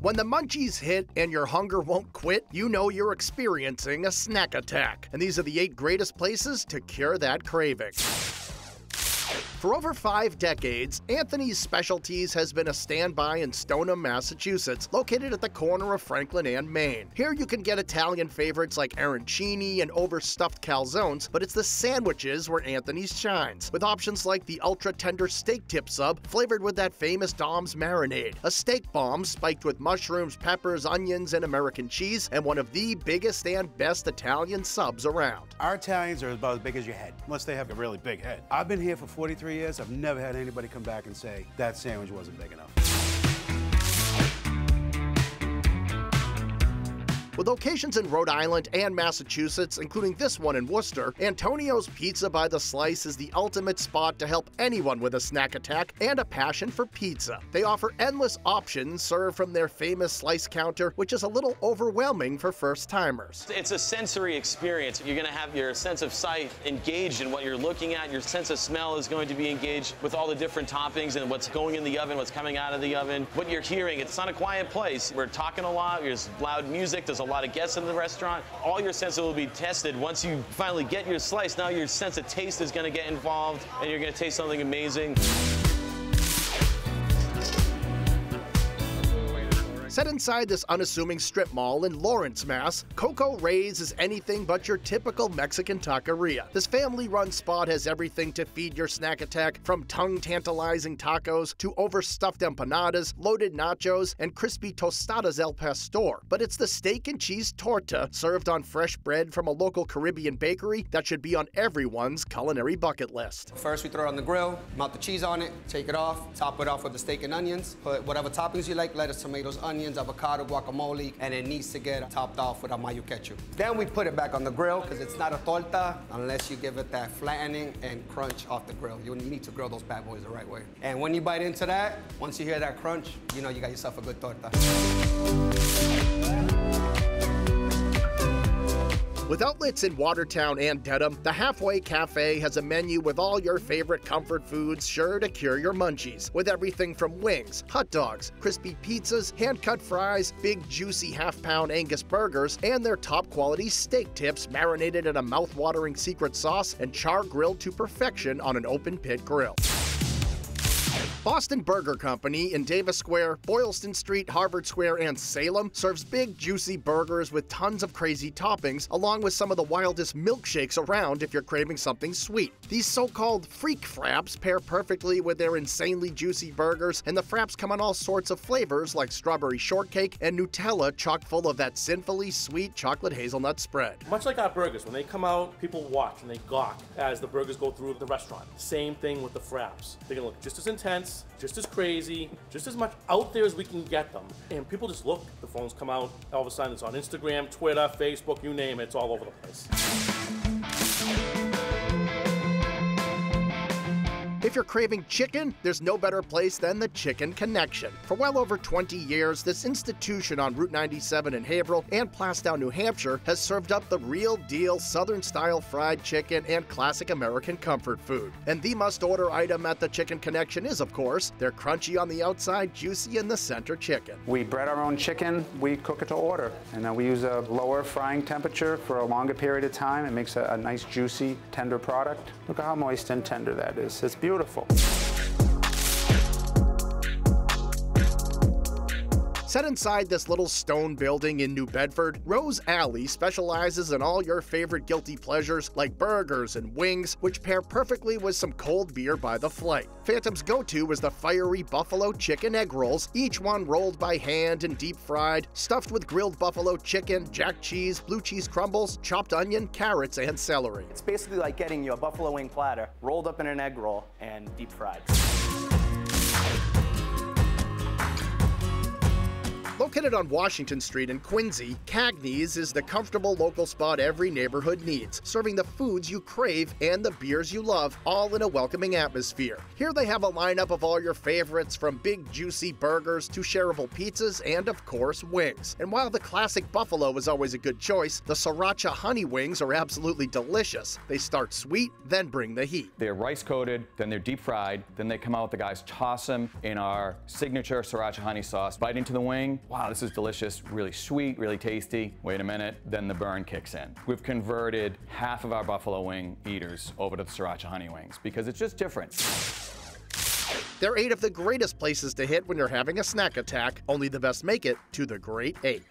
When the munchies hit and your hunger won't quit, you know you're experiencing a snack attack. And these are the 8 greatest places to cure that craving. For over 5 decades, Anthony's Specialties has been a standby in Stoneham, Massachusetts, located at the corner of Franklin and Main. Here you can get Italian favorites like arancini and overstuffed calzones, but it's the sandwiches where Anthony's shines, with options like the ultra-tender steak tip sub flavored with that famous Dom's marinade, a steak bomb spiked with mushrooms, peppers, onions, and American cheese, and one of the biggest and best Italian subs around. Our Italians are about as big as your head, unless they have a really big head. I've been here for 43 years, I've never had anybody come back and say that sandwich wasn't big enough. With locations in Rhode Island and Massachusetts, including this one in Worcester, Antonio's Pizza by the Slice is the ultimate spot to help anyone with a snack attack and a passion for pizza. They offer endless options served from their famous slice counter, which is a little overwhelming for first-timers. It's a sensory experience. You're going to have your sense of sight engaged in what you're looking at. Your sense of smell is going to be engaged with all the different toppings and what's going in the oven, what's coming out of the oven. What you're hearing, it's not a quiet place. We're talking a lot, there's loud music, there's a lot of guests in the restaurant. All your senses will be tested. Once you finally get your slice, now your sense of taste is going to get involved, and you're going to taste something amazing. Set inside this unassuming strip mall in Lawrence, Mass, CocoRay's is anything but your typical Mexican taqueria. This family-run spot has everything to feed your snack attack, from tongue-tantalizing tacos to overstuffed empanadas, loaded nachos, and crispy tostadas al pastor. But it's the steak and cheese torta served on fresh bread from a local Caribbean bakery that should be on everyone's culinary bucket list. First, we throw it on the grill, melt the cheese on it, take it off, top it off with the steak and onions, put whatever toppings you like, lettuce, tomatoes, onions, avocado, guacamole, and it needs to get topped off with our mayo ketchup. Then we put it back on the grill because it's not a torta unless you give it that flattening and crunch off the grill. You need to grill those bad boys the right way. And when you bite into that, once you hear that crunch, you know you got yourself a good torta. With outlets in Watertown and Dedham, the Halfway Cafe has a menu with all your favorite comfort foods sure to cure your munchies, with everything from wings, hot dogs, crispy pizzas, hand-cut fries, big juicy half-pound Angus burgers, and their top-quality steak tips marinated in a mouth-watering secret sauce and char-grilled to perfection on an open-pit grill. Boston Burger Company in Davis Square, Boylston Street, Harvard Square, and Salem serves big, juicy burgers with tons of crazy toppings, along with some of the wildest milkshakes around if you're craving something sweet. These so-called freak fraps pair perfectly with their insanely juicy burgers, and the fraps come in all sorts of flavors like strawberry shortcake and Nutella chock full of that sinfully sweet chocolate hazelnut spread. Much like our burgers, when they come out, people watch and they gawk as the burgers go through the restaurant. Same thing with the fraps. They're gonna look just as intense, just as crazy, just as much out there as we can get them. And people just look, the phones come out, all of a sudden it's on Instagram, Twitter, Facebook, you name it, it's all over the place. If you're craving chicken, there's no better place than the Chicken Connection. For well over 20 years, this institution on Route 97 in Haverhill and Plastown, New Hampshire, has served up the real deal Southern-style fried chicken and classic American comfort food. And the must-order item at the Chicken Connection is, of course, their crunchy on the outside, juicy in the center chicken. We bread our own chicken, we cook it to order, and then we use a lower frying temperature for a longer period of time. It makes a nice, juicy, tender product. Look at how moist and tender that is. It's beautiful. Set inside this little stone building in New Bedford, Rose Alley specializes in all your favorite guilty pleasures like burgers and wings, which pair perfectly with some cold beer by the flight. Phantom's go-to is the fiery buffalo chicken egg rolls, each one rolled by hand and deep fried, stuffed with grilled buffalo chicken, jack cheese, blue cheese crumbles, chopped onion, carrots, and celery. It's basically like getting you a buffalo wing platter, rolled up in an egg roll, and deep fried. Located on Washington Street in Quincy, Cagney's is the comfortable local spot every neighborhood needs, serving the foods you crave and the beers you love, all in a welcoming atmosphere. Here they have a lineup of all your favorites, from big juicy burgers to shareable pizzas and, of course, wings. And while the classic buffalo is always a good choice, the sriracha honey wings are absolutely delicious. They start sweet, then bring the heat. They're rice coated, then they're deep fried, then they come out, the guys toss them in our signature sriracha honey sauce. Bite into the wing, wow, wow, this is delicious, really sweet, really tasty. Wait a minute, then the burn kicks in. We've converted half of our buffalo wing eaters over to the Sriracha honey wings because it's just different. They're 8 of the greatest places to hit when you're having a snack attack. Only the best make it to the Great 8.